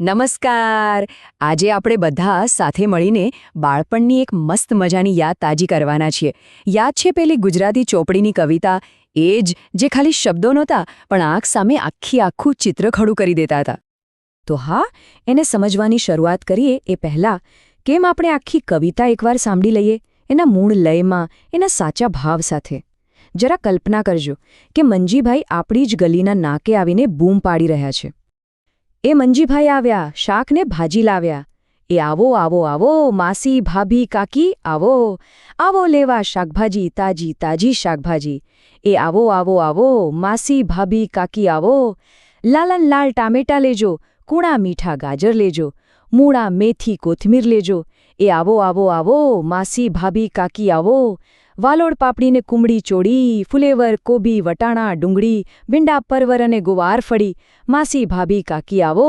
નમસ્કાર. આજે આપણે બધા સાથે મળીને બાળપણની એક મસ્ત મજાની યાદ તાજી કરવાના છીએ. યાદ છે પેલી ગુજરાતી ચોપડીની કવિતા, એ જ જે ખાલી શબ્દો નહોતા પણ આંખ સામે આખું ચિત્ર ખડું કરી દેતા હતા. તો હા, એને સમજવાની શરૂઆત કરીએ એ પહેલાં કેમ આપણે આખી કવિતા એકવાર સાંભળી લઈએ, એના મૂળ લયમાં, એના સાચા ભાવ સાથે. જરા કલ્પના કરજો કે મંજીભાઈ આપણી જ ગલીના નાકે આવીને બૂમ પાડી રહ્યા છે. એ મંજીભાઈ આવ્યા, શાકને ભાજી લાવ્યા. એ આવો આવો આવો માસી ભાભી કાકી આવો, આવો લેવા શાકભાજી, તાજી તાજી શાકભાજી. એ આવો આવો આવો માસી ભાભી કાકી આવો, લાલન લાલ ટામેટા લેજો, કૂણા મીઠા ગાજર લેજો, મૂળા મેથી કોથમીર લેજો. એ આવો આવો આવો માસી ભાભી કાકી આવો, વાલોડ પાપડીને કુમળી ચોળી, ફુલેવર કોબી વટાણા ડુંગળી, ભીંડા પરવર અને ગુવાર ફળી, માસી ભાભી કાકી આવો.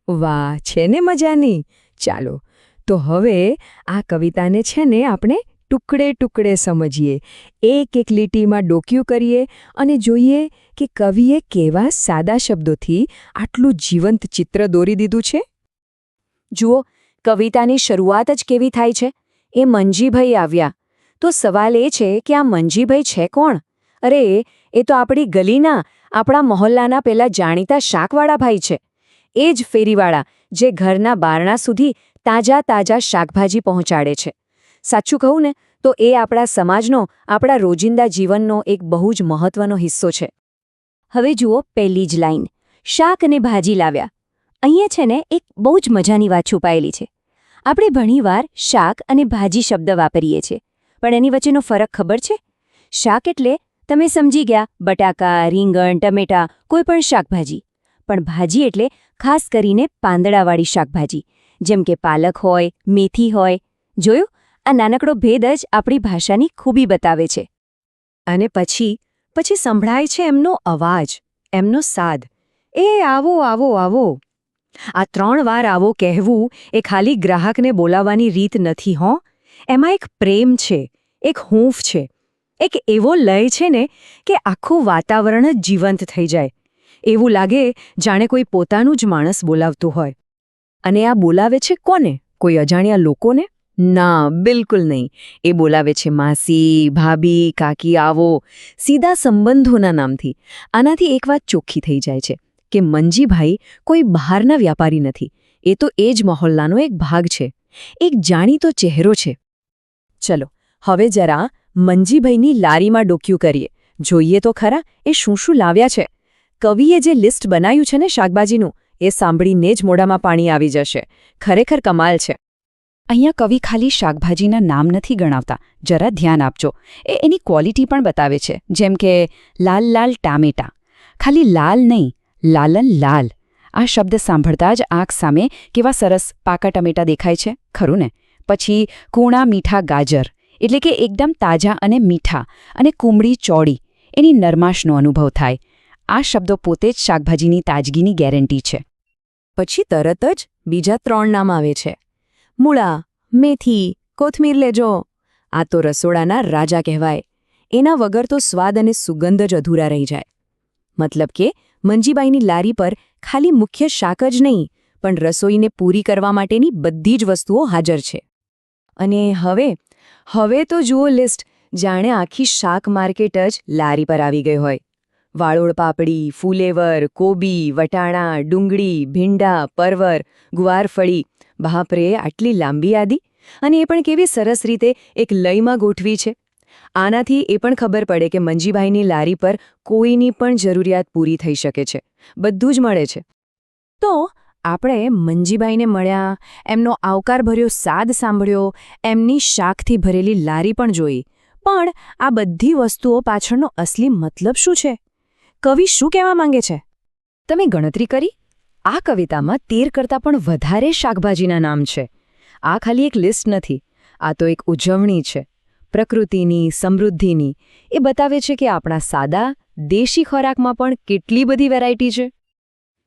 વાહ, છે ને મજાની? ચાલો તો હવે આ કવિતાને છે ને આપણે ટુકડે ટુકડે સમજીએ, એક એક લીટીમાં ડોક્યું કરીએ અને જોઈએ કે કવિએ કેવા સાદા શબ્દોથી આટલું જીવંત ચિત્ર દોરી દીધું છે. જુઓ, કવિતાની શરૂઆત જ કેવી થાય છે. એ મંજીભાઈ આવ્યા. તો સવાલ એ છે કે આ મંજીભાઈ છે કોણ? અરે, એ તો આપણી ગલીના, આપણા મહોલ્લાના પેલા જાણીતા શાકવાળા ભાઈ છે. એ જ ફેરીવાળા જે ઘરના બારણા સુધી તાજા તાજા શાકભાજી પહોંચાડે છે. સાચું કહું ને તો એ આપણા સમાજનો, આપણા રોજિંદા જીવનનો એક બહુ જ મહત્વનો હિસ્સો છે. હવે જુઓ પહેલી જ લાઈન, શાક અને ભાજી લાવ્યા. અહીંયા છે ને એક બહુ જ મજાની વાત છુપાયેલી છે. આપણે ઘણીવાર શાક અને ભાજી શબ્દ વાપરીએ છીએ, પણ એની વચ્ચેનો ફરક ખબર છે? શાક એટલે તમે સમજી ગયા, બટાકા, રીંગણ, ટમેટા, કોઈ પણ શાકભાજી. પણ ભાજી એટલે ખાસ કરીને પાંદડાવાળી શાકભાજી, જેમ કે પાલક હોય, મેથી હોય. જોયું? આ નાનકડો ભેદ જ આપણી ભાષાની ખૂબી બતાવે છે. અને પછી સંભળાય છે એમનો અવાજ, એમનો સાદ. એ આવો આવો આવો. આ 3 વાર આવો કહેવું એ ખાલી ગ્રાહકને બોલાવવાની રીત નથી હો. એમાં એક પ્રેમ છે, એક હૂંફ છે, એક એવો લય છે ને કે આખું વાતાવરણ જ જીવંત થઈ જાય. એવું લાગે જાણે કોઈ પોતાનું જ માણસ બોલાવતું હોય. અને આ બોલાવે છે કોને? કોઈ અજાણ્યા લોકોને? ના, બિલકુલ નહીં. એ બોલાવે છે માસી, ભાભી, કાકી આવો, સીધા સંબંધોના નામથી. આનાથી એક વાત ચોખ્ખી થઈ જાય છે કે મંજીભાઈ કોઈ બહારના વ્યાપારી નથી. એ તો એ જ મહોલ્લાનો એક ભાગ છે, એક જાણીતો ચહેરો છે. ચલો હવે જરા મંજીભાઈની લારીમાં ડોક્યું કરીએ. જોઈએ તો ખરા એ શું શું લાવ્યા છે. કવિએ જે લિસ્ટ બનાવ્યું છે ને શાકભાજીનું, એ સાંભળીને જ મોઢામાં પાણી આવી જશે. ખરેખર કમાલ છે. અહીંયા કવિ ખાલી શાકભાજીના નામ નથી ગણાવતા, જરા ધ્યાન આપજો. એ એની ક્વોલિટી પણ બતાવે છે, જેમ કે લાલ લાલ ટામેટા. ખાલી લાલ નહીં, લાલન લાલ. આ શબ્દ સાંભળતા જ આંખ સામે કેવા સરસ પાકા ટમેટા દેખાય છે, ખરું ને? પછી કૂણા મીઠા ગાજર, એટલે કે એકદમ તાજા અને મીઠા, અને કુમળી ચોળી, એની નરમાશનો અનુભવ થાય. આ શબ્દો પોતે જ શાકભાજીની તાજગીની ગેરંટી છે. પછી તરત જ બીજા 3 નામ આવે છે. મૂળા, મેથી, કોથમીર લેજો. આ તો રસોડાના રાજા કહેવાય. એના વગર તો સ્વાદ અને સુગંધ જ અધૂરા રહી જાય. મતલબ કે મંજીબાઈની લારી પર ખાલી મુખ્ય શાક જ નહીં, પણ રસોઈને પૂરી કરવા માટેની બધી જ વસ્તુઓ હાજર છે. અને હવે તો જુઓ લિસ્ટ, જાણે આખી શાક માર્કેટ જ લારી પર આવી ગઈ હોય. વાલોડ પાપડી, ફુલેવર, કોબી, વટાણા, ડુંગળી, ભીંડા, પરવર, ગુવાર ફળી. બાપરે, આટલી લાંબી યાદી! અને એ પણ કેવી સરસ રીતે એક લયમાં ગોઠવી છે. આનાથી એ પણ ખબર પડે કે મંજીભાઈની લારી પર કોઈની પણ જરૂરિયાત પૂરી થઈ શકે છે. બધું જ મળે છે. તો આપણે મંજીભાઈને મળ્યા, એમનો આવકારભર્યો સાદ સાંભળ્યો, એમની શાકથી ભરેલી લારી પણ જોઈ. પણ આ બધી વસ્તુઓ પાછળનો અસલી મતલબ શું છે? કવિ શું કહેવા માંગે છે? તમે ગણતરી કરી? આ કવિતામાં 13 કરતાં પણ વધારે શાકભાજીના નામ છે. આ ખાલી એક લિસ્ટ નથી, આ તો એક ઉજવણી છે. પ્રકૃતિની, સમૃદ્ધિની. એ બતાવે છે કે આપણા સાદા, દેશી ખોરાકમાં પણ કેટલી બધી વેરાયટી છે.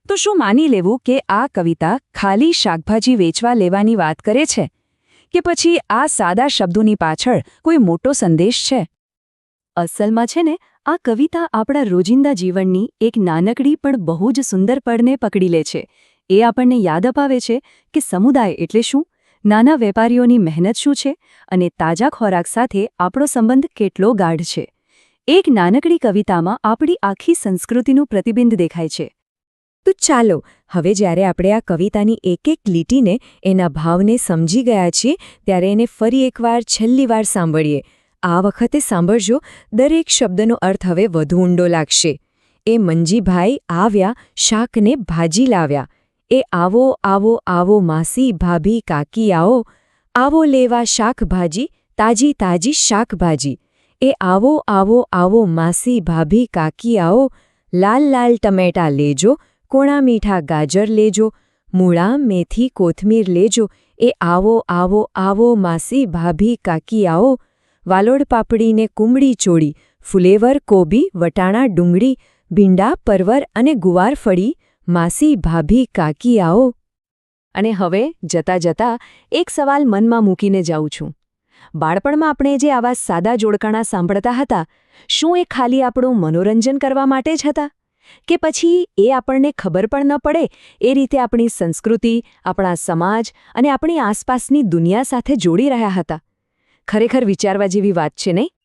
તો શું માની લેવું કે આ કવિતા ખાલી શાકભાજી વેચવા લેવાની વાત કરે છે? કે પછી આ સાદા શબ્દોની પાછળ કોઈ મોટો સંદેશ છે? અસલમાં છે ને, આ કવિતા આપણા રોજિંદા જીવનની એક નાનકડી પણ બહુ જ સુંદર પળને પકડી લે છે. એ આપણને યાદ અપાવે છે કે સમુદાય એટલે શું, નાના વેપારીઓની મહેનત શું છે અને તાજા ખોરાક સાથે આપણો સંબંધ કેટલો ગાઢ છે. એક નાનકડી કવિતામાં આપણી આખી સંસ્કૃતિનું પ્રતિબિંબ દેખાય છે. તો ચાલો હવે જ્યારે આપણે આ કવિતાની એક એક લીટીને એના ભાવને સમજી ગયા છીએ ત્યારે એને ફરી એકવાર છેલ્લી વાર સાંભળીએ. આ વખતે સાંભળજો, દરેક શબ્દનો અર્થ હવે વધુ ઊંડો લાગશે. એ મંજીભાઈ આવ્યા, શાકને ભાજી લાવ્યા. એ આવો આવો આવો માસી ભાભી કાકી આવો, આવો લેવા શાકભાજી, તાજી તાજી શાકભાજી. એ આવો આવો આવો માસી ભાભી કાકી આવો, લાલ લાલ ટમેટા લેજો, કોણા મીઠા ગાજર લેજો, મૂળા મેથી કોથમીર લેજો. એ આવો આવો આવો માસી ભાભી કાકી આવો, વાલોડ પાપડીને કુમળી ચોળી, ફુલેવર કોબી વટાણા ડુંગળી, ભીંડા પરવર અને ગુવાર ફળી, માસી ભાભી કાકી આવો. અને હવે જતા જતા એક સવાલ મનમાં મૂકીને જાઉં છું. બાળપણમાં આપણે જે આવા સાદા જોડકાણા સાંભળતા હતા, શું એ ખાલી આપણું મનોરંજન કરવા માટે જ હતા? કે પછી એ આપણને ખબર પણ ન પડે એ રીતે આપણી સંસ્કૃતિ, આપણા સમાજ અને આપણી આસપાસની દુનિયા સાથે જોડી રહ્યા હતા? ખરેખર વિચારવા જેવી વાત છે નહીં?